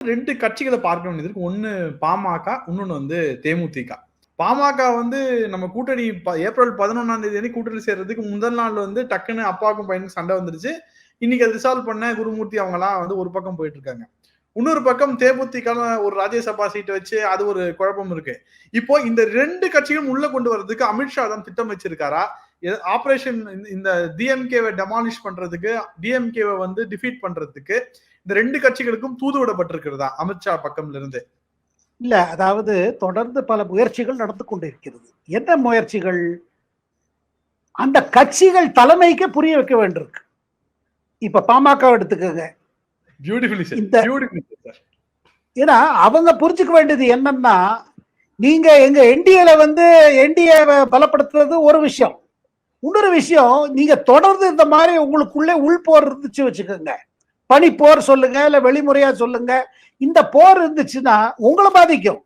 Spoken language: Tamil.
2 கட்சிகளை பார்க்க வேண்டியது இருக்கு. ஒன்னு பாமக, இன்னொன்னு வந்து தேமுதிக. பாமக வந்து நம்ம கூட்டணி ஏப்ரல் 11ஆம் தேதி கூட்டணி சேர்றதுக்கு முதல் நாள் வந்து டக்குன்னு அப்பாவுக்கும் பையனுக்கும் சண்டை வந்துருச்சு. இன்னைக்கு அதை ரிசால்வ் பண்ண குருமூர்த்தி அவங்க எல்லாம் வந்து ஒரு பக்கம் போயிட்டு இருக்காங்க. இன்னொரு பக்கம் தேமுதிக ஒரு ராஜ்யசபா சீட் வச்சு அது ஒரு குழப்பம் இருக்கு. இப்போ இந்த 2 கட்சிகளும் உள்ள கொண்டு வரதுக்கு அமித்ஷா தான் திட்டம் வச்சிருக்காரா? ஆபரேஷன் இந்த டிஎம்கேவை டெமாலிஷ் பண்றதுக்கு, டிஎம்கேவை வந்து டிஃபீட் பண்றதுக்கு இந்த 2 கட்சிகளுக்கும் தூது விடப்பட்டிருக்கிறதா அமித்ஷா பக்கம்ல இருந்து? இல்ல, அதாவது தொடர்ந்து பல முயற்சிகள் நடந்து கொண்டிருக்கிறது. என்ன முயற்சிகள்? அந்த கட்சிகள் தலைமைக்கு புரிய வைக்க வேண்டியிருக்கு. இப்ப பாமக எடுத்துக்கங்க. ஏன்னா அவங்க புரிஞ்சுக்க வேண்டியது என்னன்னா, நீங்க எங்க என்டிஏல வந்து என்டிஏ பலப்படுத்துறது ஒரு விஷயம். இன்னொரு விஷயம், நீங்க தொடர்ந்து இந்த மாதிரி உங்களுக்குள்ளே உள்போர் இருந்துச்சு வச்சுக்கோங்க, பனி போர் சொல்லுங்க, இல்ல வெளிமுறையா சொல்லுங்க, இந்த போர் இருந்துச்சுன்னா உங்களை பாதிக்கும்.